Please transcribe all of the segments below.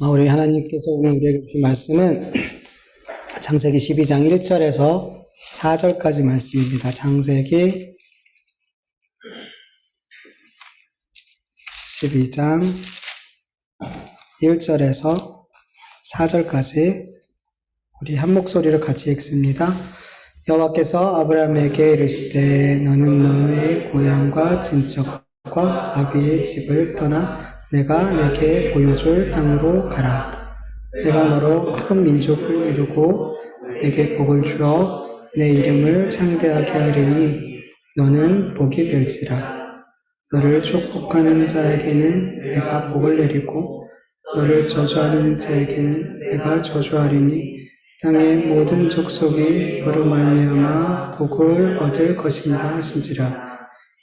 우리 하나님께서 오늘 우리에게 주신 말씀은 창세기 12장 1절에서 4절까지 말씀입니다. 창세기 12장 1절에서 4절까지 우리 한 목소리로 같이 읽습니다. 여호와께서 아브라함에게 이르시되 너는 너의 고향과 친척과 아비의 집을 떠나 내가 내게 보여줄 땅으로 가라. 내가 너로 큰 민족을 이루고 내게 복을 주어 내 이름을 창대하게 하리니 너는 복이 될지라. 너를 축복하는 자에게는 내가 복을 내리고 너를 저주하는 자에게는 내가 저주하리니 땅의 모든 족속이 너로 말미암아 복을 얻을 것이니라 하신지라.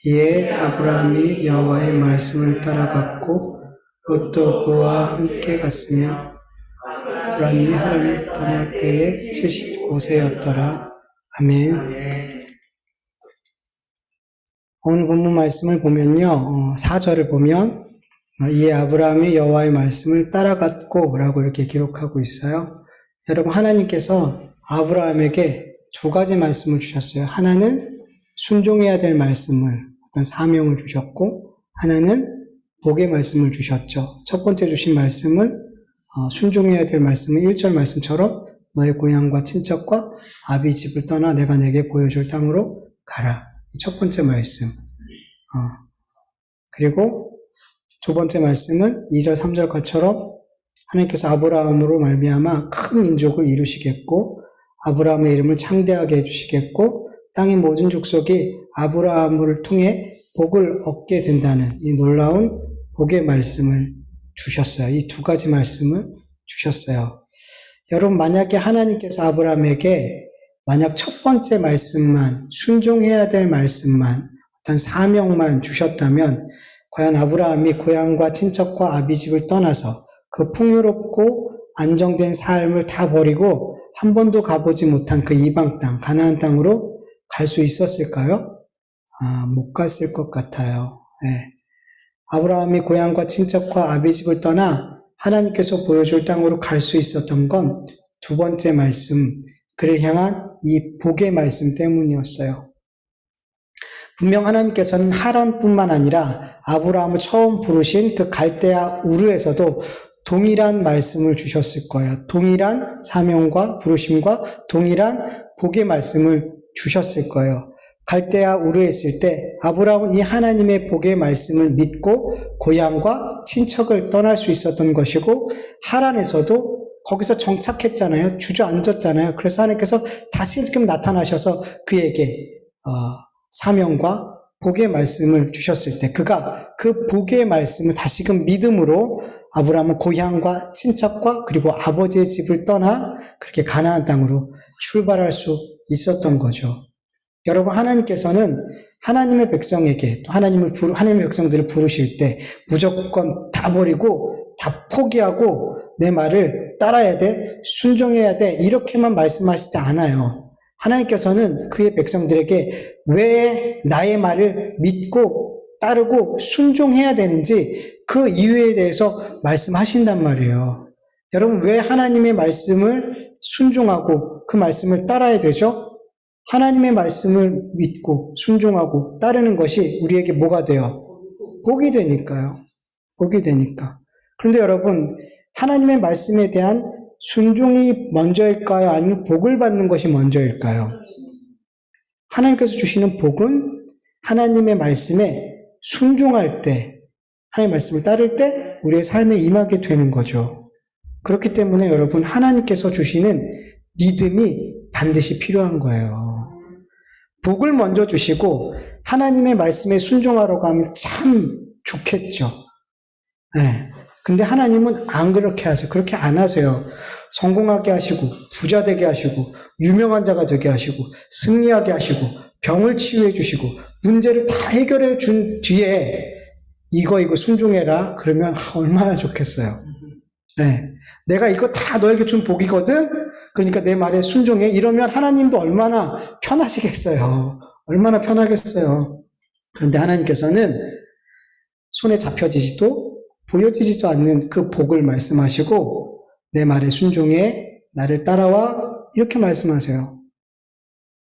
이에 아브라함이 여호와의 말씀을 따라갔고 롯도 그와 함께 갔으며 아브라함이 하란을 떠날 때에 75세였더라. 아멘. 오늘 본문 말씀을 보면요, 4절을 보면 이에 아브라함이 여호와의 말씀을 따라갔고 라고 이렇게 기록하고 있어요. 여러분, 하나님께서 아브라함에게 두 가지 말씀을 주셨어요. 하나는 순종해야 될 말씀을, 어떤 사명을 주셨고, 하나는 복의 말씀을 주셨죠. 첫 번째 주신 말씀은 순종해야 될 말씀은 1절 말씀처럼 너의 고향과 친척과 아비 집을 떠나 내가 내게 보여줄 땅으로 가라. 첫 번째 말씀. 그리고 두 번째 말씀은 2절 3절과처럼 하나님께서 아브라함으로 말미암아 큰 민족을 이루시겠고 아브라함의 이름을 창대하게 해주시겠고 땅의 모든 족속이 아브라함을 통해 복을 얻게 된다는 이 놀라운 복의 말씀을 주셨어요. 이 두 가지 말씀을 주셨어요. 여러분, 만약에 하나님께서 아브라함에게 만약 첫 번째 말씀만, 순종해야 될 말씀만, 어떤 사명만 주셨다면 과연 아브라함이 고향과 친척과 아비집을 떠나서 그 풍요롭고 안정된 삶을 다 버리고 한 번도 가보지 못한 그 이방 땅, 가나안 땅으로 갈 수 있었을까요? 못 갔을 것 같아요. 네. 아브라함이 고향과 친척과 아비집을 떠나 하나님께서 보여줄 땅으로 갈 수 있었던 건 두 번째 말씀, 그를 향한 이 복의 말씀 때문이었어요. 분명 하나님께서는 하란뿐만 아니라 아브라함을 처음 부르신 그 갈대아 우르에서도 동일한 말씀을 주셨을 거예요. 동일한 사명과 부르심과 동일한 복의 말씀을 주셨을 거예요. 갈대아 우르에 있을 때 아브라함은 이 하나님의 복의 말씀을 믿고 고향과 친척을 떠날 수 있었던 것이고 하란에서도 거기서 정착했잖아요. 주저앉았잖아요. 그래서 하나님께서 다시 지금 나타나셔서 그에게 사명과 복의 말씀을 주셨을 때 그가 그 복의 말씀을 다시금 믿음으로 아브라함은 고향과 친척과 그리고 아버지의 집을 떠나 그렇게 가나안 땅으로 출발할 수 있었던 거죠. 여러분, 하나님께서는 하나님의 백성에게 또 하나님의 백성들을 부르실 때 무조건 다 버리고 다 포기하고 내 말을 따라야 돼, 순종해야 돼 이렇게만 말씀하시지 않아요. 하나님께서는 그의 백성들에게 왜 나의 말을 믿고 따르고 순종해야 되는지 그 이유에 대해서 말씀하신단 말이에요. 여러분, 왜 하나님의 말씀을 순종하고 그 말씀을 따라야 되죠? 하나님의 말씀을 믿고 순종하고 따르는 것이 우리에게 뭐가 돼요? 복이 되니까요. 복이 되니까. 그런데 여러분, 하나님의 말씀에 대한 순종이 먼저일까요? 아니면 복을 받는 것이 먼저일까요? 하나님께서 주시는 복은 하나님의 말씀에 순종할 때, 하나님의 말씀을 따를 때 우리의 삶에 임하게 되는 거죠. 그렇기 때문에 여러분, 하나님께서 주시는 믿음이 반드시 필요한 거예요. 복을 먼저 주시고 하나님의 말씀에 순종하러 가면 참 좋겠죠. 네. 근데 하나님은 안 그렇게 하세요. 그렇게 안 하세요. 성공하게 하시고 부자 되게 하시고 유명한 자가 되게 하시고 승리하게 하시고 병을 치유해 주시고 문제를 다 해결해 준 뒤에 이거 순종해라 그러면 얼마나 좋겠어요. 네. 내가 이거 다 너에게 준 복이거든. 그러니까 내 말에 순종해. 이러면 하나님도 얼마나 편하시겠어요. 얼마나 편하겠어요. 그런데 하나님께서는 손에 잡혀지지도 보여지지도 않는 그 복을 말씀하시고 내 말에 순종해 나를 따라와 이렇게 말씀하세요.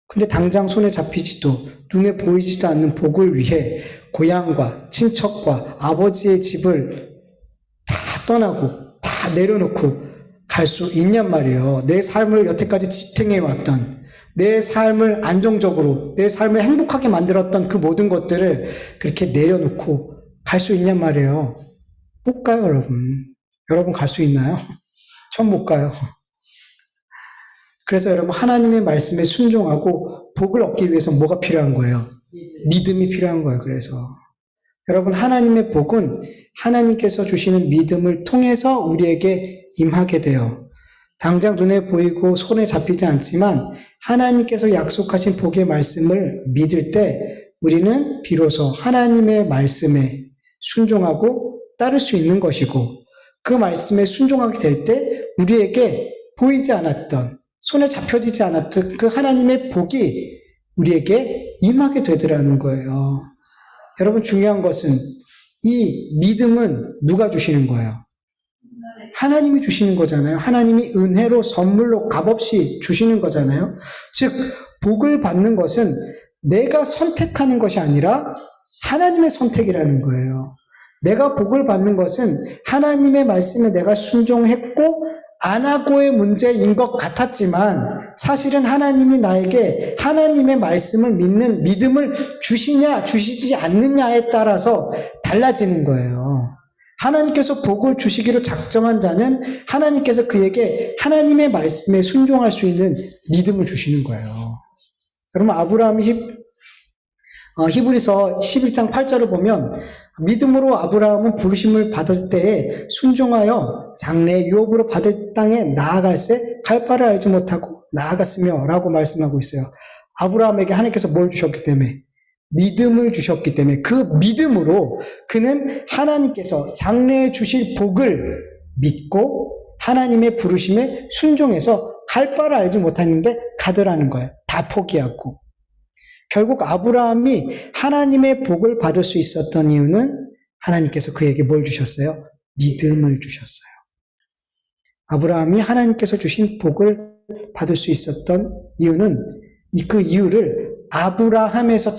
근데 당장 손에 잡히지도 눈에 보이지도 않는 복을 위해 고향과 친척과 아버지의 집을 다 떠나고 다 내려놓고 갈 수 있냔 말이에요. 내 삶을 여태까지 지탱해 왔던, 내 삶을 안정적으로, 내 삶을 행복하게 만들었던 그 모든 것들을 그렇게 내려놓고 갈 수 있냔 말이에요. 못 가요, 여러분. 여러분 갈 수 있나요? 전 못 가요. 그래서 여러분 하나님의 말씀에 순종하고 복을 얻기 위해서 뭐가 필요한 거예요? 믿음이 필요한 거예요. 그래서 여러분 하나님의 복은 하나님께서 주시는 믿음을 통해서 우리에게 임하게 돼요. 당장 눈에 보이고 손에 잡히지 않지만 하나님께서 약속하신 복의 말씀을 믿을 때 우리는 비로소 하나님의 말씀에 순종하고 따를 수 있는 것이고 그 말씀에 순종하게 될 때 우리에게 보이지 않았던 손에 잡혀지지 않았던 그 하나님의 복이 우리에게 임하게 되더라는 거예요. 여러분 중요한 것은 이 믿음은 누가 주시는 거예요? 하나님이 주시는 거잖아요. 하나님이 은혜로 선물로 값없이 주시는 거잖아요. 즉 복을 받는 것은 내가 선택하는 것이 아니라 하나님의 선택이라는 거예요. 내가 복을 받는 것은 하나님의 말씀에 내가 순종했고 안 하고의 문제인 것 같았지만 사실은 하나님이 나에게 하나님의 말씀을 믿는 믿음을 주시냐 주시지 않느냐에 따라서 달라지는 거예요. 하나님께서 복을 주시기로 작정한 자는 하나님께서 그에게 하나님의 말씀에 순종할 수 있는 믿음을 주시는 거예요. 여러분 아브라함이 히브리서 11장 8절을 보면 믿음으로 아브라함은 부르심을 받을 때에 순종하여 장래 유업으로 받을 땅에 나아갈새 갈 바를 알지 못하고 나아갔으며 라고 말씀하고 있어요. 아브라함에게 하나님께서 뭘 주셨기 때문에? 믿음을 주셨기 때문에 그 믿음으로 그는 하나님께서 장래에 주실 복을 믿고 하나님의 부르심에 순종해서 갈 바를 알지 못했는데 가더라는 거예요. 다 포기하고. 결국 아브라함이 하나님의 복을 받을 수 있었던 이유는 하나님께서 그에게 뭘 주셨어요? 믿음을 주셨어요. 아브라함이 하나님께서 주신 복을 받을 수 있었던 이유는 그 이유를 아브라함에게서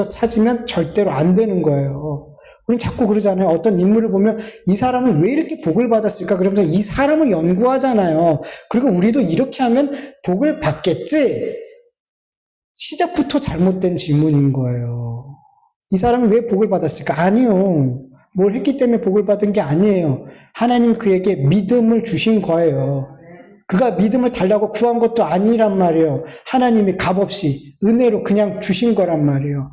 찾으면 절대로 안 되는 거예요. 우리는 자꾸 그러잖아요. 어떤 인물을 보면 이 사람은 왜 이렇게 복을 받았을까? 그러면서 이 사람을 연구하잖아요. 그리고 우리도 이렇게 하면 복을 받겠지? 시작부터 잘못된 질문인 거예요. 이 사람이 왜 복을 받았을까? 아니요. 뭘 했기 때문에 복을 받은 게 아니에요. 하나님 그에게 믿음을 주신 거예요. 그가 믿음을 달라고 구한 것도 아니란 말이에요. 하나님이 값없이 은혜로 그냥 주신 거란 말이에요.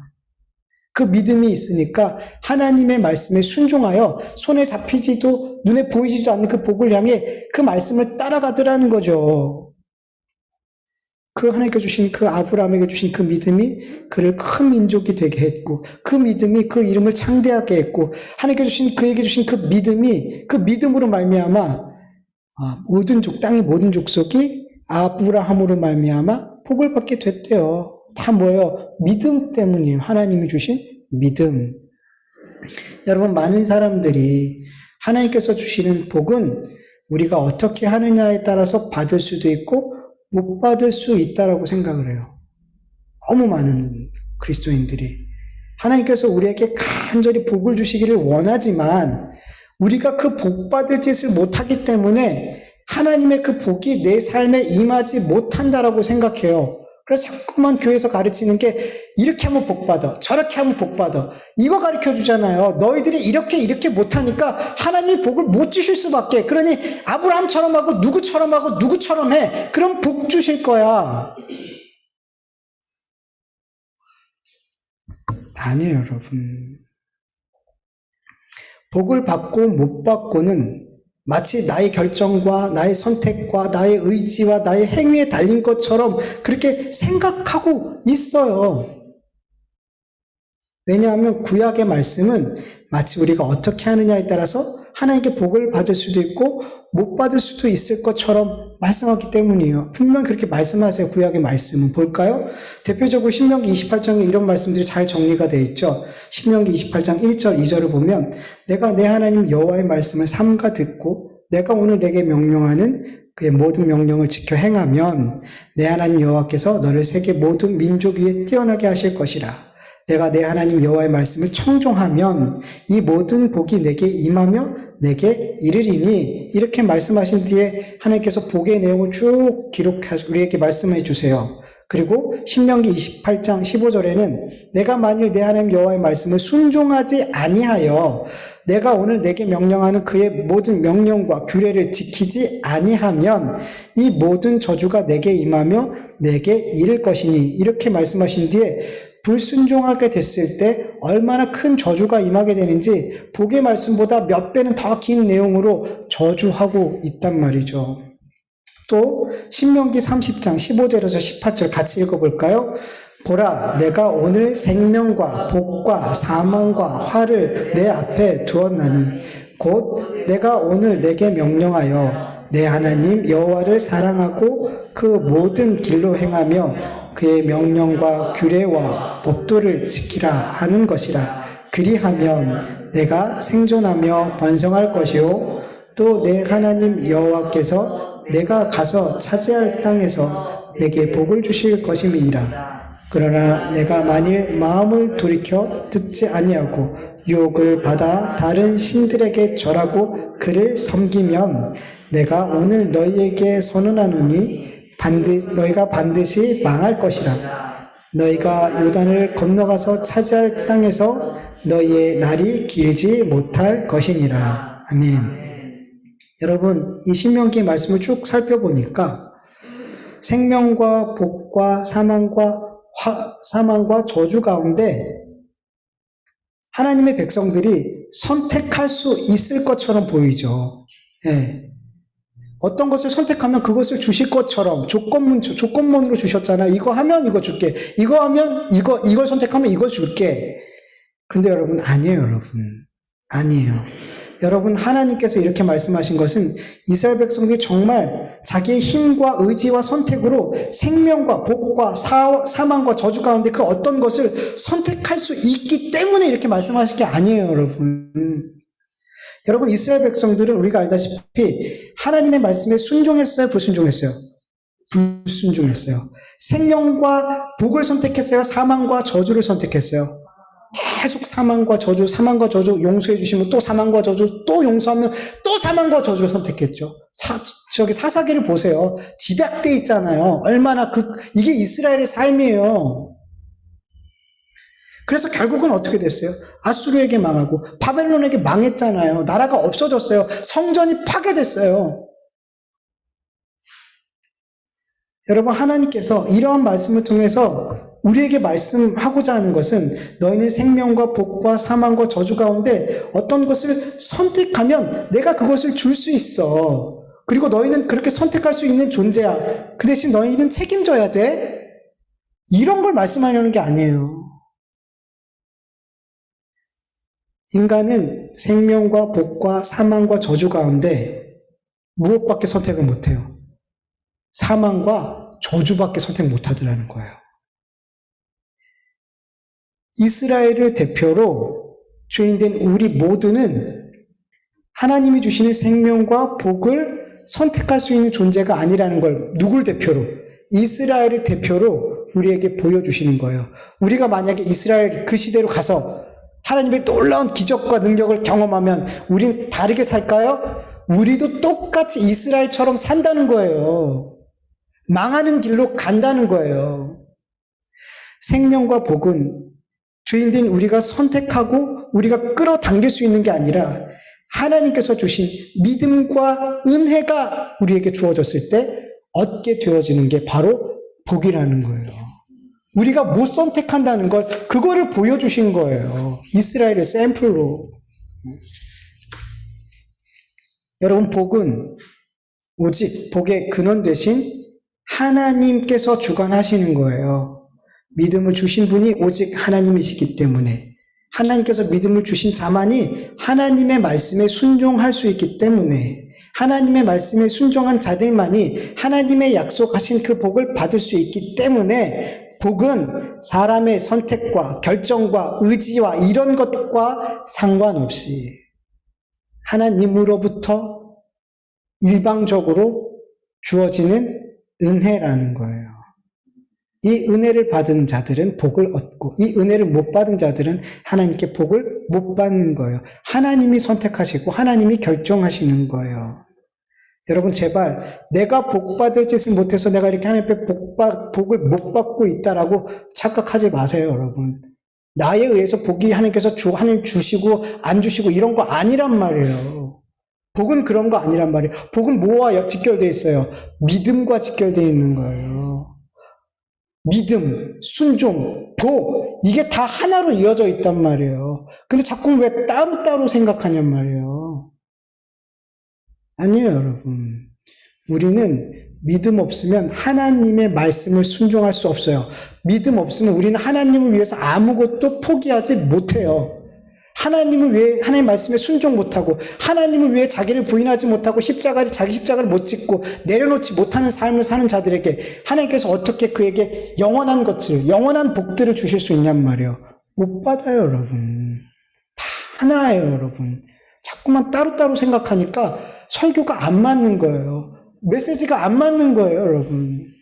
그 믿음이 있으니까 하나님의 말씀에 순종하여 손에 잡히지도 눈에 보이지도 않는 그 복을 향해 그 말씀을 따라가더라는 거죠. 그 하나님께 주신 그 아브라함에게 주신 그 믿음이 그를 큰 민족이 되게 했고 그 믿음이 그 이름을 창대하게 했고 하나님께 주신 그에게 주신 그 믿음이 그 믿음으로 말미암아 모든 땅의 모든 족속이 아브라함으로 말미암아 복을 받게 됐대요. 다 뭐예요? 믿음 때문이에요. 하나님이 주신 믿음. 여러분 많은 사람들이 하나님께서 주시는 복은 우리가 어떻게 하느냐에 따라서 받을 수도 있고 못 받을 수 있다라고 생각을 해요. 너무 많은 그리스도인들이 하나님께서 우리에게 간절히 복을 주시기를 원하지만 우리가 그 복 받을 짓을 못하기 때문에 하나님의 그 복이 내 삶에 임하지 못한다라고 생각해요. 그래서 자꾸만 교회에서 가르치는 게 이렇게 하면 복 받아, 저렇게 하면 복 받아. 이거 가르쳐 주잖아요. 너희들이 이렇게 못하니까 하나님이 복을 못 주실 수밖에. 그러니 아브라함처럼 하고 누구처럼 해. 그럼 복 주실 거야. 아니에요, 여러분. 복을 받고 못 받고는 마치 나의 결정과 나의 선택과 나의 의지와 나의 행위에 달린 것처럼 그렇게 생각하고 있어요. 왜냐하면 구약의 말씀은 마치 우리가 어떻게 하느냐에 따라서 하나님께 복을 받을 수도 있고 못 받을 수도 있을 것처럼 말씀하기 때문이에요. 분명히 그렇게 말씀하세요. 구약의 말씀은. 볼까요? 대표적으로 신명기 28장에 이런 말씀들이 잘 정리가 되어 있죠. 신명기 28장 1절 2절을 보면 내가 내 하나님 여호와의 말씀을 삼가 듣고 내가 오늘 내게 명령하는 그의 모든 명령을 지켜 행하면 내 하나님 여호와께서 너를 세계 모든 민족 위에 뛰어나게 하실 것이라. 내가 내 하나님 여호와의 말씀을 청종하면 이 모든 복이 내게 임하며 내게 이르리니, 이렇게 말씀하신 뒤에 하나님께서 복의 내용을 쭉 기록해 우리에게 말씀해 주세요. 그리고 신명기 28장 15절에는 내가 만일 내 하나님 여호와의 말씀을 순종하지 아니하여 내가 오늘 내게 명령하는 그의 모든 명령과 규례를 지키지 아니하면 이 모든 저주가 내게 임하며 내게 이를 것이니, 이렇게 말씀하신 뒤에 불순종하게 됐을 때 얼마나 큰 저주가 임하게 되는지 복의 말씀보다 몇 배는 더 긴 내용으로 저주하고 있단 말이죠. 또 신명기 30장 15절에서 18절 같이 읽어볼까요? 보라, 내가 오늘 생명과 복과 사망과 화를 내 앞에 두었나니 곧 내가 오늘 내게 명령하여 내 하나님 여호와를 사랑하고 그 모든 길로 행하며 그의 명령과 규례와 법도를 지키라 하는 것이라. 그리하면 내가 생존하며 번성할 것이요 또 내 하나님 여호와께서 내가 가서 차지할 땅에서 내게 복을 주실 것임이니라. 그러나 내가 만일 마음을 돌이켜 듣지 아니하고 유혹을 받아 다른 신들에게 절하고 그를 섬기면 내가 오늘 너희에게 선언하노니 너희가 반드시 망할 것이라. 너희가 요단을 건너가서 차지할 땅에서 너희의 날이 길지 못할 것이니라. 아멘. 여러분, 이 신명기의 말씀을 쭉 살펴보니까 생명과 복과 사망과 저주 가운데 하나님의 백성들이 선택할 수 있을 것처럼 보이죠. 예. 어떤 것을 선택하면 그것을 주실 것처럼 조건문으로 주셨잖아요. 이거 하면 이거 줄게. 이거 하면 이걸 선택하면 이거 줄게. 근데 여러분, 아니에요, 여러분. 아니에요. 여러분, 하나님께서 이렇게 말씀하신 것은 이스라엘 백성들이 정말 자기의 힘과 의지와 선택으로 생명과 복과 사망과 저주 가운데 그 어떤 것을 선택할 수 있기 때문에 이렇게 말씀하신 게 아니에요, 여러분. 여러분, 이스라엘 백성들은 우리가 알다시피 하나님의 말씀에 순종했어요, 불순종했어요? 불순종했어요. 생명과 복을 선택했어요, 사망과 저주를 선택했어요? 계속 사망과 저주 용서해 주시면 또 사망과 저주, 또 용서하면 또 사망과 저주를 선택했죠. 저기 사사기를 보세요. 집약돼 있잖아요. 얼마나 이게 이스라엘의 삶이에요. 그래서 결국은 어떻게 됐어요? 아수르에게 망하고 바벨론에게 망했잖아요. 나라가 없어졌어요. 성전이 파괴됐어요. 여러분, 하나님께서 이러한 말씀을 통해서 우리에게 말씀하고자 하는 것은 너희는 생명과 복과 사망과 저주 가운데 어떤 것을 선택하면 내가 그것을 줄 수 있어. 그리고 너희는 그렇게 선택할 수 있는 존재야. 그 대신 너희는 책임져야 돼. 이런 걸 말씀하려는 게 아니에요. 인간은 생명과 복과 사망과 저주 가운데 무엇밖에 선택을 못해요? 사망과 저주밖에 선택 못하더라는 거예요. 이스라엘을 대표로 죄인된 우리 모두는 하나님이 주시는 생명과 복을 선택할 수 있는 존재가 아니라는 걸 누굴 대표로? 이스라엘을 대표로 우리에게 보여주시는 거예요. 우리가 만약에 이스라엘 그 시대로 가서 하나님의 놀라운 기적과 능력을 경험하면 우린 다르게 살까요? 우리도 똑같이 이스라엘처럼 산다는 거예요. 망하는 길로 간다는 거예요. 생명과 복은 죄인된 우리가 선택하고 우리가 끌어당길 수 있는 게 아니라 하나님께서 주신 믿음과 은혜가 우리에게 주어졌을 때 얻게 되어지는 게 바로 복이라는 거예요. 우리가 못 선택한다는 걸, 그거를 보여주신 거예요. 이스라엘의 샘플로. 여러분, 복은 오직 복의 근원 되신 하나님께서 주관하시는 거예요. 믿음을 주신 분이 오직 하나님이시기 때문에 하나님께서 믿음을 주신 자만이 하나님의 말씀에 순종할 수 있기 때문에 하나님의 말씀에 순종한 자들만이 하나님의 약속하신 그 복을 받을 수 있기 때문에 복은 사람의 선택과 결정과 의지와 이런 것과 상관없이 하나님으로부터 일방적으로 주어지는 은혜라는 거예요. 이 은혜를 받은 자들은 복을 얻고 이 은혜를 못 받은 자들은 하나님께 복을 못 받는 거예요. 하나님이 선택하시고 하나님이 결정하시는 거예요. 여러분 제발 내가 복 받을 짓을 못해서 내가 이렇게 하나님 앞에 복을 못 받고 있다라고 착각하지 마세요, 여러분. 나에 의해서 복이 하나님께서 하나님 주시고 안 주시고 이런 거 아니란 말이에요. 복은 그런 거 아니란 말이에요. 복은 뭐와 직결되어 있어요? 믿음과 직결되어 있는 거예요. 믿음, 순종, 복 이게 다 하나로 이어져 있단 말이에요. 근데 자꾸 왜 따로따로 생각하냔 말이에요. 아니에요, 여러분. 우리는 믿음 없으면 하나님의 말씀을 순종할 수 없어요. 믿음 없으면 우리는 하나님을 위해서 아무것도 포기하지 못해요. 하나님을 위해 하나님의 말씀에 순종 못하고 하나님을 위해 자기를 부인하지 못하고 자기 십자가를 못 짓고 내려놓지 못하는 삶을 사는 자들에게 하나님께서 어떻게 그에게 영원한 것을 영원한 복들을 주실 수 있냔 말이에요. 못 받아요, 여러분. 다 하나예요, 여러분. 자꾸만 따로따로 생각하니까 설교가 안 맞는 거예요. 메시지가 안 맞는 거예요, 여러분.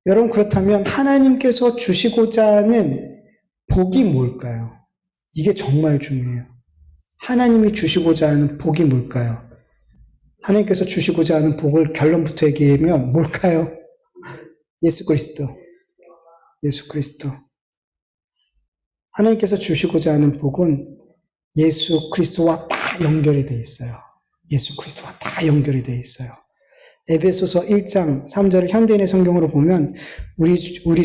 여러분, 그렇다면 하나님께서 주시고자 하는 복이 뭘까요? 이게 정말 중요해요. 하나님이 주시고자 하는 복이 뭘까요? 하나님께서 주시고자 하는 복을 결론부터 얘기하면 뭘까요? 예수 그리스도. 예수 그리스도. 하나님께서 주시고자 하는 복은 예수 그리스도와 다 연결이 되어 있어요. 예수 그리스도와 다 연결이 되어 있어요. 에베소서 1장 3절을 현대인의 성경으로 보면 우리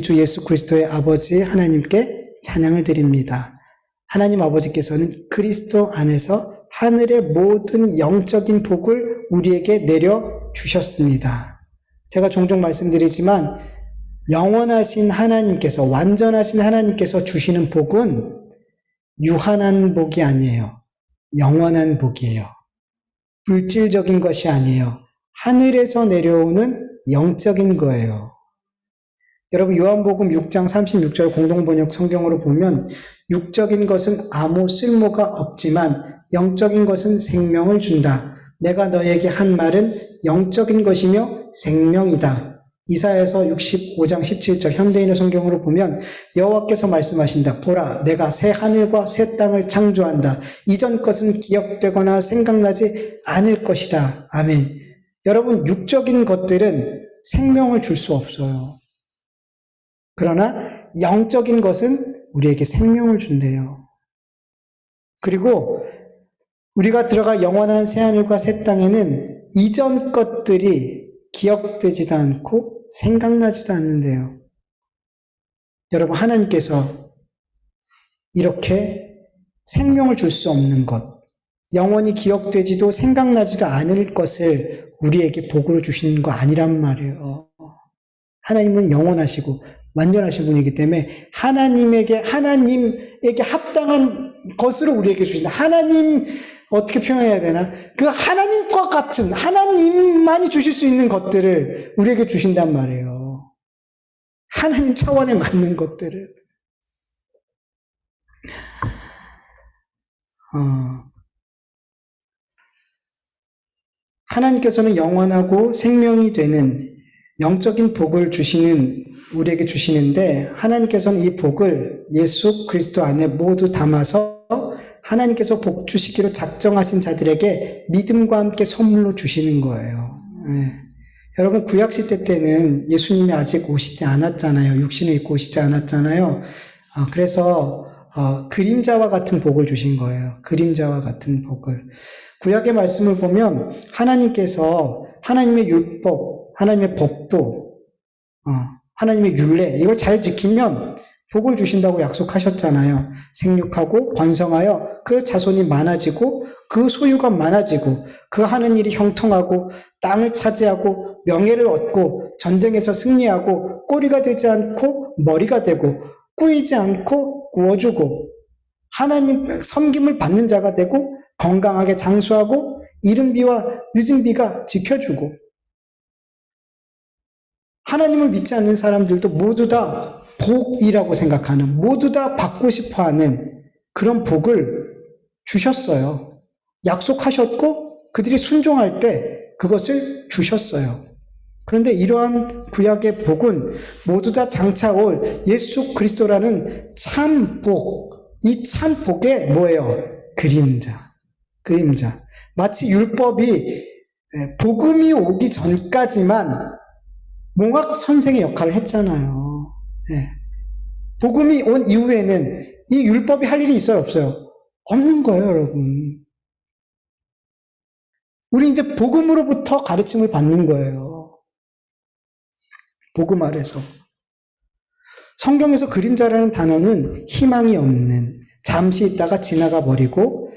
주 예수 그리스도의 아버지 하나님께 찬양을 드립니다. 하나님 아버지께서는 그리스도 안에서 하늘의 모든 영적인 복을 우리에게 내려주셨습니다. 제가 종종 말씀드리지만 영원하신 하나님께서 완전하신 하나님께서 주시는 복은 유한한 복이 아니에요. 영원한 복이에요. 물질적인 것이 아니에요. 하늘에서 내려오는 영적인 거예요. 여러분 요한복음 6장 36절 공동번역 성경으로 보면 육적인 것은 아무 쓸모가 없지만 영적인 것은 생명을 준다. 내가 너에게 한 말은 영적인 것이며 생명이다. 이사야서 65장 17절 현대인의 성경으로 보면 여호와께서 말씀하신다. 보라, 내가 새 하늘과 새 땅을 창조한다. 이전 것은 기억되거나 생각나지 않을 것이다. 아멘. 여러분 육적인 것들은 생명을 줄 수 없어요. 그러나 영적인 것은 우리에게 생명을 준대요. 그리고 우리가 들어갈 영원한 새 하늘과 새 땅에는 이전 것들이 기억되지도 않고 생각나지도 않는데요. 여러분 하나님께서 이렇게 생명을 줄 수 없는 것, 영원히 기억되지도 생각나지도 않을 것을 우리에게 복으로 주시는 거 아니란 말이에요. 하나님은 영원하시고 완전하신 분이기 때문에 하나님에게 합당한 것으로 우리에게 주신다. 하나님 어떻게 표현해야 되나? 그 하나님과 같은 하나님만이 주실 수 있는 것들을 우리에게 주신단 말이에요. 하나님 차원에 맞는 것들을. 하나님께서는 영원하고 생명이 되는 영적인 복을 우리에게 주시는데 하나님께서는 이 복을 예수 그리스도 안에 모두 담아서 하나님께서 복 주시기로 작정하신 자들에게 믿음과 함께 선물로 주시는 거예요. 네. 여러분 구약시대 때는 예수님이 아직 오시지 않았잖아요. 육신을 입고 오시지 않았잖아요. 그래서 그림자와 같은 복을 주신 거예요. 그림자와 같은 복을. 구약의 말씀을 보면 하나님께서 하나님의 율법, 하나님의 법도, 하나님의 율례 이걸 잘 지키면 복을 주신다고 약속하셨잖아요. 생육하고 번성하여 그 자손이 많아지고 그 소유가 많아지고 그 하는 일이 형통하고 땅을 차지하고 명예를 얻고 전쟁에서 승리하고 꼬리가 되지 않고 머리가 되고 꾸이지 않고 구워주고 하나님 섬김을 받는 자가 되고 건강하게 장수하고 이른 비와 늦은 비가 지켜주고 하나님을 믿지 않는 사람들도 모두 다 복이라고 생각하는, 모두 다 받고 싶어하는 그런 복을 주셨어요. 약속하셨고 그들이 순종할 때 그것을 주셨어요. 그런데 이러한 구약의 복은 모두 다 장차 올 예수 그리스도라는 참 복, 이 참 복의 뭐예요? 그림자. 마치 율법이 복음이 오기 전까지만 몽학 선생의 역할을 했잖아요. 복음이 온 이후에는 이 율법이 할 일이 있어요, 없어요? 없는 거예요, 여러분. 우리 이제 복음으로부터 가르침을 받는 거예요. 복음 아래서. 성경에서 그림자라는 단어는 희망이 없는, 잠시 있다가 지나가 버리고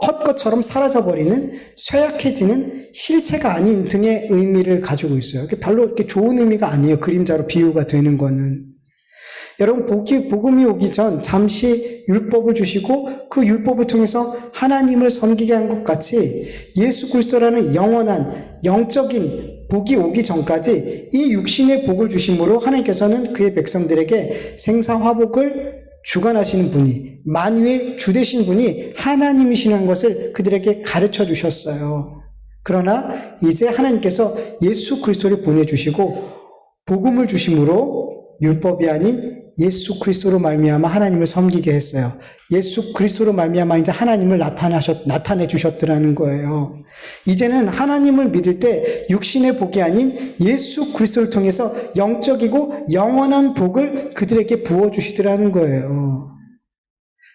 헛것처럼 사라져버리는, 쇠약해지는, 실체가 아닌 등의 의미를 가지고 있어요. 별로 이렇게 좋은 의미가 아니에요. 그림자로 비유가 되는 거는. 여러분, 복음이 오기 전 잠시 율법을 주시고 그 율법을 통해서 하나님을 섬기게 한 것 같이 예수 그리스도라는 영원한 영적인 복이 오기 전까지 이 육신의 복을 주심으로 하나님께서는 그의 백성들에게 생사화복을 주관하시는 분이, 만유의 주 되신 분이 하나님이시라는 것을 그들에게 가르쳐 주셨어요. 그러나 이제 하나님께서 예수 그리스도를 보내주시고 복음을 주심으로 율법이 아닌 예수 그리스도로 말미암아 하나님을 섬기게 했어요. 예수 그리스도로 말미암아 이제 하나님을 나타내 주셨더라는 거예요. 이제는 하나님을 믿을 때 육신의 복이 아닌 예수 그리스도를 통해서 영적이고 영원한 복을 그들에게 부어주시더라는 거예요.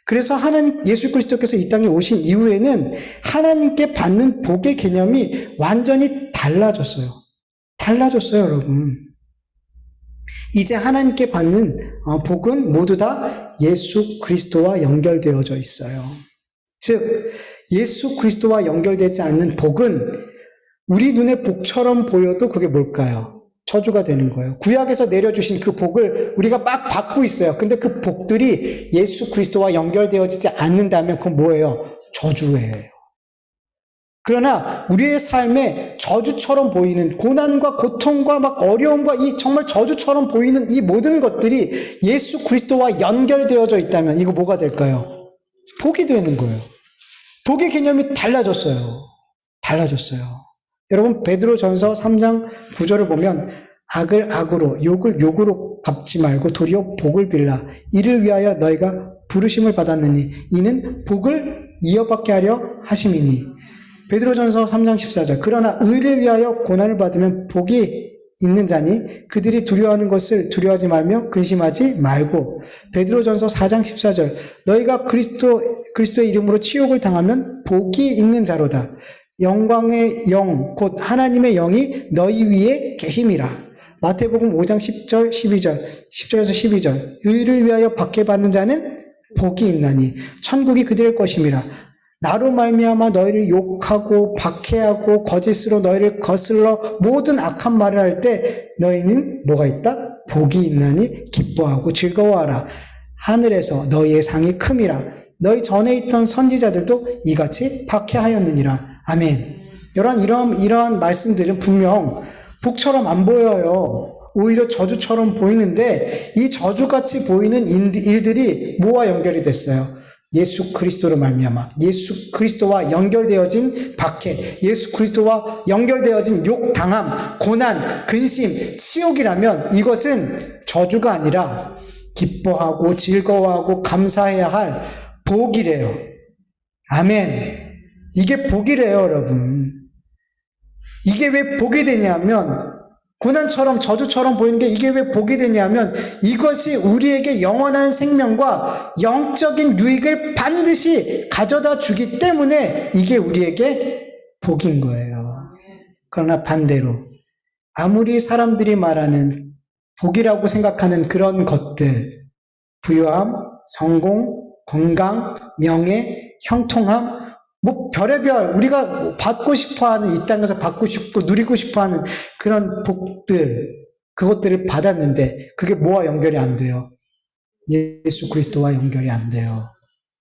그래서 예수 그리스도께서 이 땅에 오신 이후에는 하나님께 받는 복의 개념이 완전히 달라졌어요. 여러분. 이제 하나님께 받는 복은 모두 다 예수 그리스도와 연결되어져 있어요. 즉, 예수 그리스도와 연결되지 않는 복은 우리 눈에 복처럼 보여도 그게 뭘까요? 저주가 되는 거예요. 구약에서 내려주신 그 복을 우리가 막 받고 있어요. 근데 그 복들이 예수 그리스도와 연결되어지지 않는다면 그건 뭐예요? 저주예요. 그러나 우리의 삶에 저주처럼 보이는 고난과 고통과 막 어려움과 이 정말 저주처럼 보이는 이 모든 것들이 예수 그리스도와 연결되어져 있다면 이거 뭐가 될까요? 복이 되는 거예요. 복의 개념이 달라졌어요. 여러분, 베드로전서 3장 9절을 보면 악을 악으로 욕을 욕으로 갚지 말고 도리어 복을 빌라. 이를 위하여 너희가 부르심을 받았느니 이는 복을 이어받게 하려 하심이니. 베드로전서 3장 14절. 그러나 의를 위하여 고난을 받으면 복이 있는 자니 그들이 두려워하는 것을 두려워하지 말며 근심하지 말고. 베드로전서 4장 14절. 너희가 그리스도의 이름으로 치욕을 당하면 복이 있는 자로다. 영광의 영 곧 하나님의 영이 너희 위에 계심이라. 마태복음 5장 10절 12절 10절에서 12절. 의를 위하여 박해받는 자는 복이 있나니 천국이 그들의 것임이라. 나로 말미암아 너희를 욕하고 박해하고 거짓으로 너희를 거슬러 모든 악한 말을 할 때 너희는 뭐가 있다? 복이 있나니 기뻐하고 즐거워하라. 하늘에서 너희의 상이 큼이라. 너희 전에 있던 선지자들도 이같이 박해하였느니라. 아멘. 이러한 말씀들은 분명 복처럼 안 보여요. 오히려 저주처럼 보이는데 이 저주같이 보이는 일들이 뭐와 연결이 됐어요? 예수 그리스도로 말미암아 예수 그리스도와 연결되어진 박해, 예수 그리스도와 연결되어진 욕, 당함, 고난, 근심, 치욕이라면 이것은 저주가 아니라 기뻐하고 즐거워하고 감사해야 할 복이래요. 아멘. 이게 복이래요, 여러분. 이게 왜 복이 되냐면, 고난처럼 저주처럼 보이는 게 이게 왜 복이 되냐면 이것이 우리에게 영원한 생명과 영적인 유익을 반드시 가져다 주기 때문에 이게 우리에게 복인 거예요. 그러나 반대로 아무리 사람들이 말하는 복이라고 생각하는 그런 것들, 부유함, 성공, 건강, 명예, 형통함, 뭐 별의별 우리가 받고 싶어하는, 이 땅에서 받고 싶고 누리고 싶어하는 그런 복들, 그것들을 받았는데 그게 뭐와 연결이 안 돼요? 예수 그리스도와 연결이 안 돼요.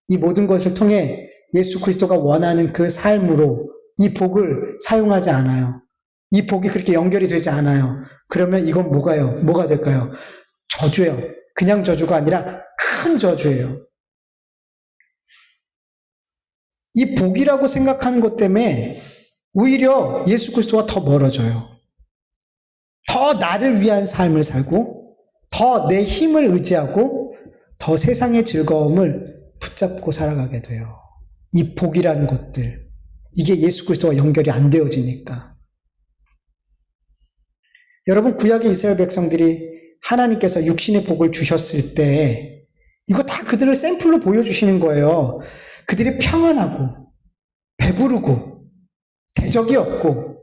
이 모든 것을 통해 예수 그리스도가 원하는 그 삶으로 이 복을 사용하지 않아요. 이 복이 그렇게 연결이 되지 않아요. 그러면 이건 뭐가 될까요? 저주예요. 그냥 저주가 아니라 큰 저주예요. 이 복이라고 생각하는 것 때문에 오히려 예수 그리스도와 더 멀어져요. 더 나를 위한 삶을 살고 더 내 힘을 의지하고 더 세상의 즐거움을 붙잡고 살아가게 돼요. 이 복이라는 것들, 이게 예수 그리스도와 연결이 안 되어지니까. 여러분, 구약의 이스라엘 백성들이 하나님께서 육신의 복을 주셨을 때 이거 다 그들을 샘플로 보여주시는 거예요. 그들이 평안하고 배부르고 대적이 없고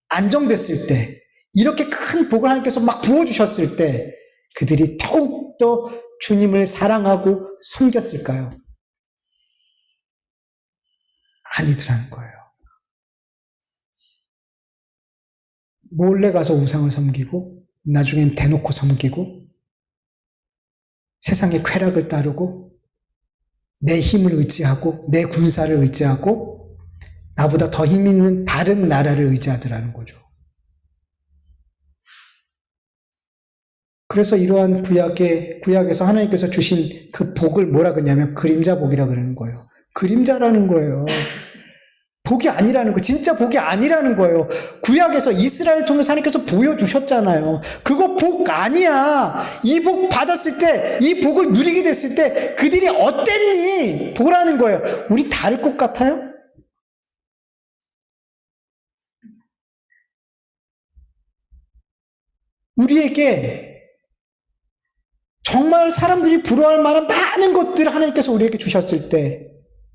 안정됐을 때, 이렇게 큰 복을 하나님께서 막 부어주셨을 때 그들이 더욱더 주님을 사랑하고 섬겼을까요? 아니더라는 거예요. 몰래 가서 우상을 섬기고 나중엔 대놓고 섬기고 세상의 쾌락을 따르고 내 힘을 의지하고 내 군사를 의지하고 나보다 더 힘 있는 다른 나라를 의지하더라는 거죠. 그래서 이러한 구약에서 하나님께서 주신 그 복을 뭐라 그러냐면 그림자 복이라 그러는 거예요. 그림자라는 거예요. 복이 아니라는 거예요. 진짜 복이 아니라는 거예요. 구약에서 이스라엘을 통해서 하나님께서 보여주셨잖아요. 그거 복 아니야. 이 복 받았을 때, 이 복을 누리게 됐을 때 그들이 어땠니? 보라는 거예요. 우리 다를 것 같아요? 우리에게 정말 사람들이 부러워할 만한 많은 것들을 하나님께서 우리에게 주셨을 때,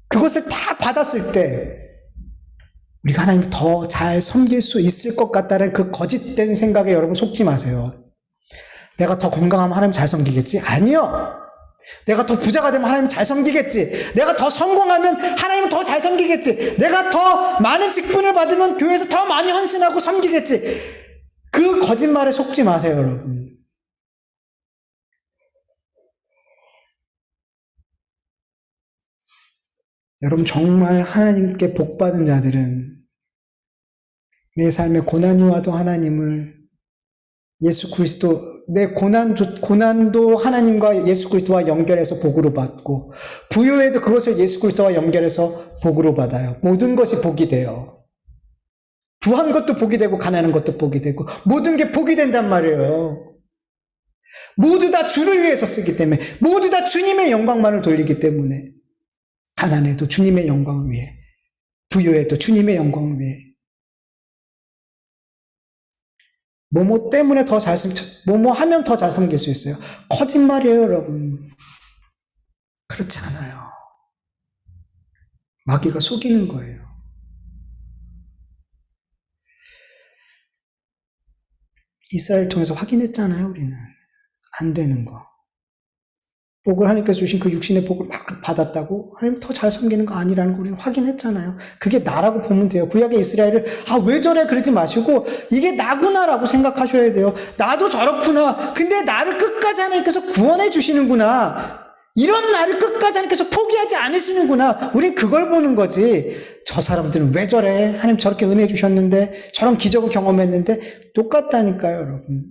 그것을 다 받았을 때 우리가 하나님을 더 잘 섬길 수 있을 것 같다는 그 거짓된 생각에 여러분 속지 마세요. 내가 더 건강하면 하나님 잘 섬기겠지? 아니요. 내가 더 부자가 되면 하나님 잘 섬기겠지. 내가 더 성공하면 하나님을 더 잘 섬기겠지. 내가 더 많은 직분을 받으면 교회에서 더 많이 헌신하고 섬기겠지. 그 거짓말에 속지 마세요, 여러분. 여러분, 정말 하나님께 복받은 자들은 내 삶에 고난이 와도 하나님을, 예수 그리스도, 내 고난도 하나님과 예수 그리스도와 연결해서 복으로 받고, 부요에도 그것을 예수 그리스도와 연결해서 복으로 받아요. 모든 것이 복이 돼요. 부한 것도 복이 되고 가난한 것도 복이 되고 모든 게 복이 된단 말이에요. 모두 다 주를 위해서 쓰기 때문에, 모두 다 주님의 영광만을 돌리기 때문에, 가난해도 주님의 영광을 위해, 부요해도 주님의 영광을 위해. 뭐뭐 때문에 더 잘 뭐뭐 하면 더 잘 섬길 수 있어요. 거짓말이에요, 여러분. 그렇지 않아요. 마귀가 속이는 거예요. 이스라엘 통해서 확인했잖아요, 우리는. 안 되는 거. 복을 하나님께서 주신 그 육신의 복을 막 받았다고 하나님 더 잘 섬기는 거 아니라는 거 우리는 확인했잖아요. 그게 나라고 보면 돼요. 구약의 이스라엘을 왜 저래 그러지 마시고 이게 나구나라고 생각하셔야 돼요. 나도 저렇구나. 근데 나를 끝까지 하나님께서 구원해 주시는구나. 이런 나를 끝까지 하나님께서 포기하지 않으시는구나. 우린 그걸 보는 거지. 저 사람들은 왜 저래? 하나님 저렇게 은혜 주셨는데, 저런 기적을 경험했는데, 똑같다니까요, 여러분.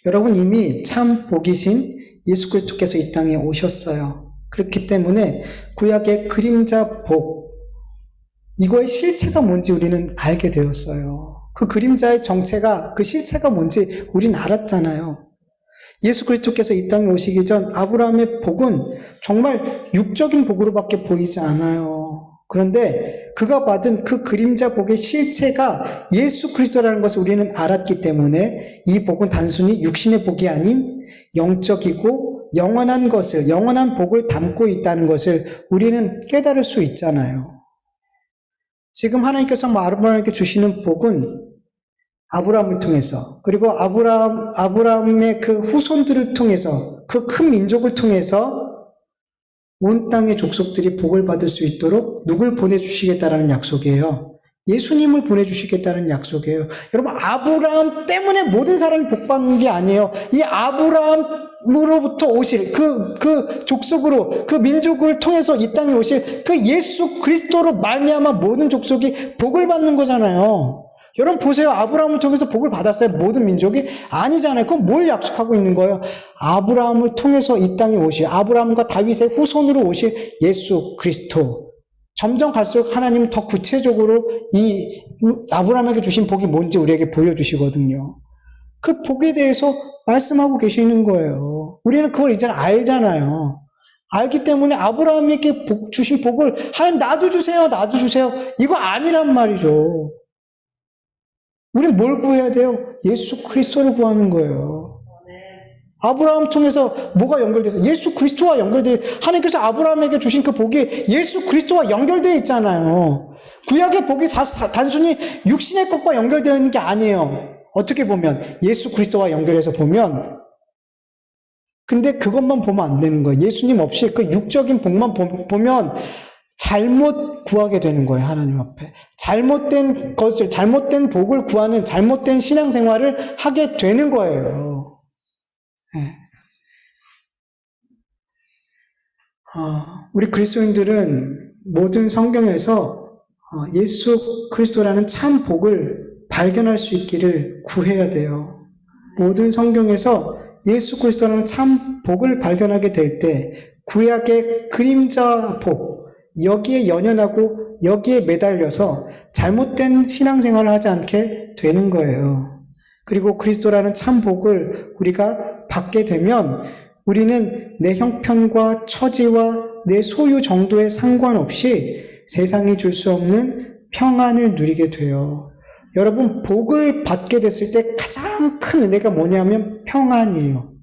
여러분, 이미 참 복이신 예수 그리스도께서 이 땅에 오셨어요. 그렇기 때문에 구약의 그림자 복, 이거의 실체가 뭔지 우리는 알게 되었어요. 그 그림자의 정체가, 그 실체가 뭔지 우리는 알았잖아요. 예수 그리스도께서 이 땅에 오시기 전 아브라함의 복은 정말 육적인 복으로밖에 보이지 않아요. 그런데 그가 받은 그 그림자 복의 실체가 예수 그리스도라는 것을 우리는 알았기 때문에 이 복은 단순히 육신의 복이 아닌 영적이고 영원한 것을, 영원한 복을 담고 있다는 것을 우리는 깨달을 수 있잖아요. 지금 하나님께서 아브라함에게 주시는 복은 아브라함을 통해서, 그리고 아브라함의 그 후손들을 통해서, 그 큰 민족을 통해서 온 땅의 족속들이 복을 받을 수 있도록 누굴 보내주시겠다라는 약속이에요. 예수님을 보내주시겠다는 약속이에요. 여러분, 아브라함 때문에 모든 사람이 복받는 게 아니에요. 이 아브라함으로부터 오실 그 족속으로, 그 민족을 통해서 이 땅에 오실 그 예수 그리스도로 말미암아 모든 족속이 복을 받는 거잖아요. 여러분 보세요. 아브라함을 통해서 복을 받았어요. 모든 민족이? 아니잖아요. 그럼 뭘 약속하고 있는 거예요? 아브라함을 통해서 이 땅에 오실, 아브라함과 다윗의 후손으로 오실 예수 그리스도. 점점 갈수록 하나님은 더 구체적으로 이 아브라함에게 주신 복이 뭔지 우리에게 보여주시거든요. 그 복에 대해서 말씀하고 계시는 거예요. 우리는 그걸 이제는 알잖아요. 알기 때문에 아브라함에게 주신 복을 하나님 나도 주세요, 나도 주세요. 이거 아니란 말이죠. 우린 뭘 구해야 돼요? 예수 그리스도를 구하는 거예요. 아브라함 통해서 뭐가 연결돼서 예수 그리스도와 연결돼, 하나님께서 아브라함에게 주신 그 복이 예수 그리스도와 연결되어 있잖아요. 구약의 복이 단순히 육신의 것과 연결되어 있는 게 아니에요. 어떻게 보면 예수 그리스도와 연결해서 보면, 근데 그것만 보면 안 되는 거예요. 예수님 없이 그 육적인 복만 보면 잘못 구하게 되는 거예요. 하나님 앞에 잘못된 것을, 잘못된 복을 구하는 잘못된 신앙생활을 하게 되는 거예요. 네. 우리 그리스도인들은 모든 성경에서 예수 그리스도라는 참 복을 발견할 수 있기를 구해야 돼요. 모든 성경에서 예수 그리스도라는 참 복을 발견하게 될 때 구약의 그림자 복, 여기에 연연하고 여기에 매달려서 잘못된 신앙생활을 하지 않게 되는 거예요. 그리고 그리스도라는 참 복을 우리가 받게 되면 우리는 내 형편과 처지와 내 소유 정도에 상관없이 세상이 줄 수 없는 평안을 누리게 돼요. 여러분, 복을 받게 됐을 때 가장 큰 은혜가 뭐냐면 평안이에요.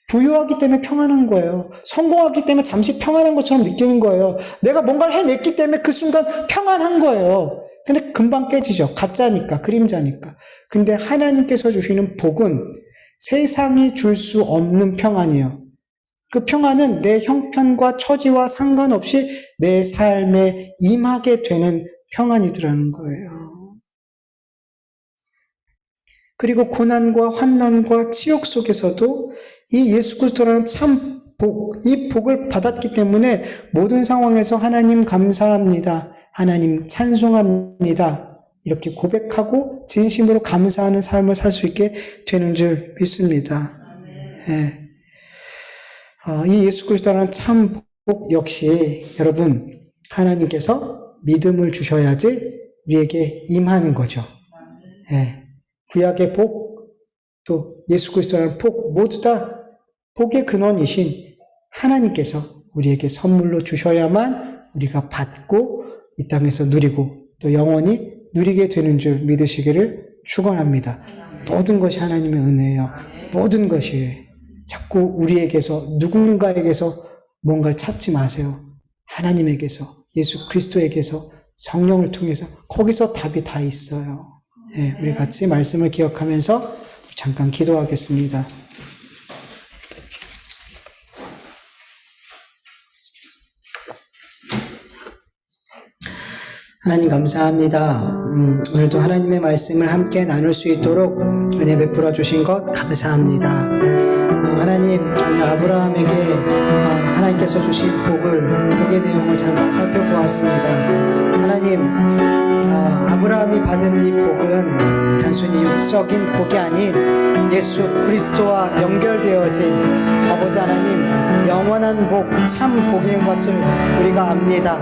부유하기 때문에 평안한 거예요. 성공하기 때문에 잠시 평안한 것처럼 느끼는 거예요. 내가 뭔가를 해냈기 때문에 그 순간 평안한 거예요. 근데 금방 깨지죠. 가짜니까, 그림자니까. 근데 하나님께서 주시는 복은 세상이 줄 수 없는 평안이에요. 그 평안은 내 형편과 처지와 상관없이 내 삶에 임하게 되는 평안이더라는 거예요. 그리고 고난과 환난과 치욕 속에서도 이 예수 그리스도라는 참 복, 이 복을 받았기 때문에 모든 상황에서 하나님 감사합니다. 하나님 찬송합니다. 이렇게 고백하고 진심으로 감사하는 삶을 살 수 있게 되는 줄 믿습니다. 네. 이 예수 그리스도라는 참 복 역시 여러분, 하나님께서 믿음을 주셔야지 우리에게 임하는 거죠. 네. 구약의 복, 또 예수 그리스도라는 복, 모두 다 복의 근원이신 하나님께서 우리에게 선물로 주셔야만 우리가 받고 이 땅에서 누리고 또 영원히 누리게 되는 줄 믿으시기를 축원합니다. 모든 것이 하나님의 은혜예요. 모든 것이. 자꾸 우리에게서, 누군가에게서 뭔가를 찾지 마세요. 하나님에게서, 예수 그리스도에게서, 성령을 통해서 거기서 답이 다 있어요. 네, 우리 같이 말씀을 기억하면서 잠깐 기도하겠습니다. 하나님 감사합니다. 오늘도 하나님의 말씀을 함께 나눌 수 있도록 은혜 베풀어 주신 것 감사합니다. 하나님, 아브라함에게 하나님께서 주신 복의 내용을 잠깐 살펴보았습니다. 하나님, 아브라함이 받은 이 복은 단순히 육적인 복이 아닌 예수 그리스도와 연결되어진 아버지 하나님, 영원한 복, 참 복인 것을 우리가 압니다.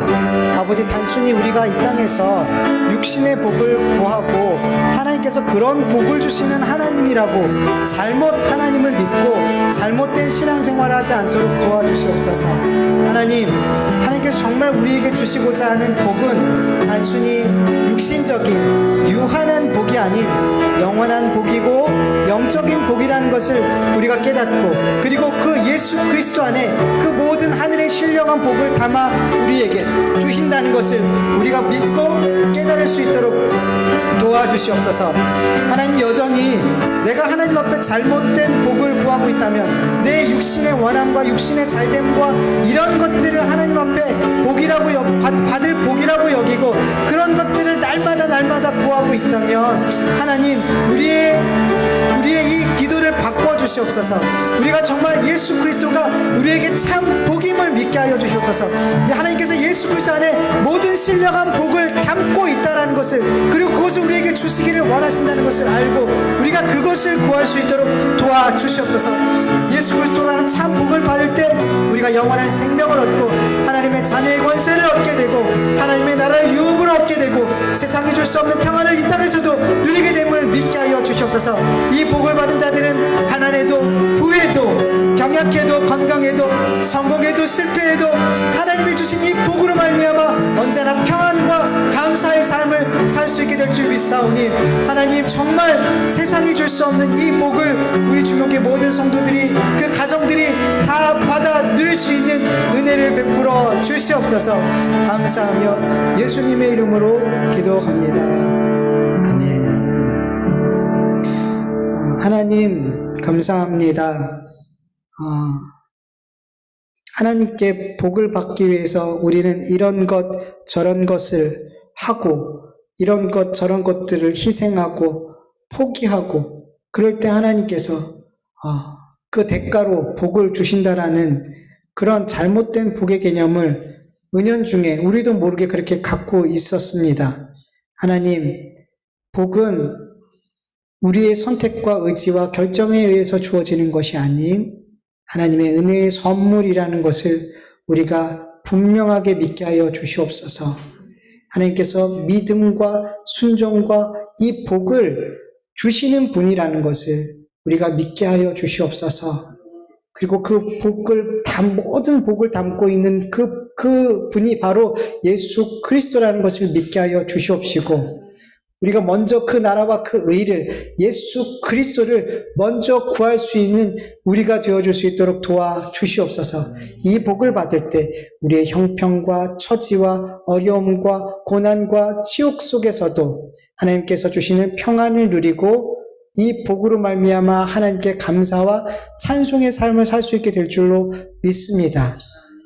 아버지, 단순히 우리가 이 땅에서 육신의 복을 구하고 하나님께서 그런 복을 주시는 하나님이라고 잘못 하나님을 믿고 잘못된 신앙생활을 하지 않도록 도와주시옵소서. 하나님께서 정말 우리에게 주시고자 하는 복은 단순히 육신적인 유한한 복이 아닌 영원한 복이고 영적인 복이라는 것을 우리가 깨닫고, 그리고 그 예수 그리스도 안에 그 모든 하늘의 하늘의 신령한 복을 담아 우리에게 주신다는 것을 우리가 믿고 깨달을 수 있도록 도와주시옵소서. 하나님, 여전히 내가 하나님 앞에 잘못된 복을 구하고 있다면 내 육신의 원함과 육신의 잘됨과 이런 것들을 하나님 앞에 복이라고 받을 복이라고 여기고 그런 것들을 날마다 구하고 있다면 하나님, 우리의 이 기도를 바꿔주시옵소서. 우리가 정말 예수 그리스도가 우리에게 참 복임을 믿게 하여 주시옵소서. 하나님께서 예수 그리스도 안에 모든 신령한 복을 담고 있다는 것을, 그리고 그것을 우리에게 주시기를 원하신다는 것을 알고 우리가 그것을 구할 수 있도록 도와주시옵소서. 예수 그리스도라는 참 복을 받을 때 우리가 영원한 생명을 얻고 하나님의 자녀의 권세를 얻게 되고 하나님의 나라를 유업으로 얻게 되고 세상이 줄 수 없는 평안을 이 땅에서도 누리게 됨을 믿게 하여 주시옵소서. 이 복을 받은 자들은 가난해도 부해도 병약해도 건강해도 성공해도 실패해도 하나님이 주신 이 복으로 말미암아 언제나 평안과 감사의 삶을 살 수 있게 될 줄 믿사오니 하나님, 정말 세상이 줄 수 없는 이 복을 우리 주목의 모든 성도들이, 그 가정들이 다 받아 누릴 수 있는 은혜를 베풀어 주시옵소서. 감사하며 예수님의 이름으로 기도합니다. 아멘. 하나님 감사합니다. 하나님께 복을 받기 위해서 우리는 이런 것 저런 것을 하고 이런 것 저런 것들을 희생하고 포기하고 그럴 때 하나님께서 그 대가로 복을 주신다라는 그런 잘못된 복의 개념을 은연중에 우리도 모르게 그렇게 갖고 있었습니다. 하나님, 복은 우리의 선택과 의지와 결정에 의해서 주어지는 것이 아닌 하나님의 은혜의 선물이라는 것을 우리가 분명하게 믿게 하여 주시옵소서. 하나님께서 믿음과 순종과 이 복을 주시는 분이라는 것을 우리가 믿게 하여 주시옵소서. 그리고 그 복을 모든 복을 담고 있는 그 분이 바로 예수 그리스도라는 것을 믿게 하여 주시옵시고, 우리가 먼저 그 나라와 그 의를, 예수 그리스도를 먼저 구할 수 있는 우리가 되어줄 수 있도록 도와주시옵소서. 이 복을 받을 때 우리의 형편과 처지와 어려움과 고난과 치욕 속에서도 하나님께서 주시는 평안을 누리고 이 복으로 말미암아 하나님께 감사와 찬송의 삶을 살 수 있게 될 줄로 믿습니다.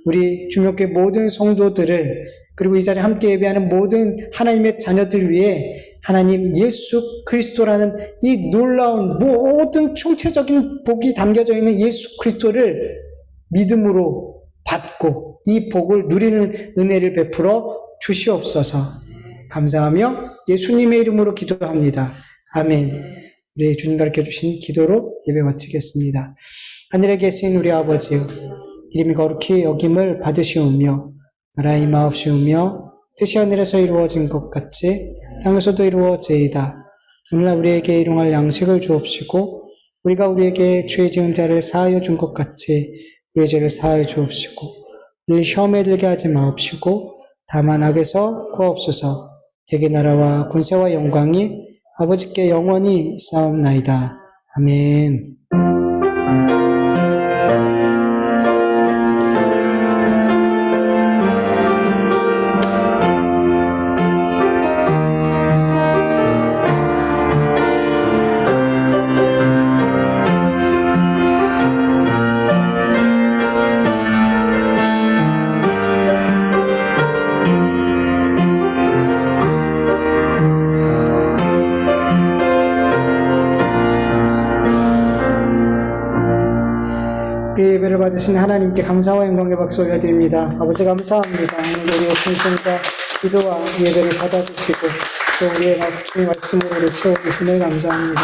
우리 주목의 모든 성도들을, 그리고 이 자리에 함께 예배하는 모든 하나님의 자녀들 위해 하나님 예수 그리스도라는 이 놀라운 모든 총체적인 복이 담겨져 있는 예수 그리스도를 믿음으로 받고 이 복을 누리는 은혜를 베풀어 주시옵소서. 감사하며 예수님의 이름으로 기도합니다. 아멘. 우리 주님 가르쳐 주신 기도로 예배 마치겠습니다. 하늘에 계신 우리 아버지요, 이름이 거룩히 여김을 받으시오며 나라의 임하옵시오며 뜻이 하늘에서 이루어진 것 같이 땅에서도 이루어지이다. 오늘날 우리에게 일용할 양식을 주옵시고 우리가 우리에게 죄 지은 자를 사하여 준 것 같이 우리의 죄를 사하여 주옵시고 우리를 시험에 들게 하지 마옵시고 다만 악에서 구하옵소서. 대개 나라와 권세와 영광이 아버지께 영원히 있사옵나이다. 아멘. 예배를 받으신 하나님께 감사와 영광의 박수 올려드립니다. 아버지 감사합니다. 오늘 우리의 찬송과 기도와 예배를 받아주시고 또 우리의 말씀으로 세워주시니 감사합니다.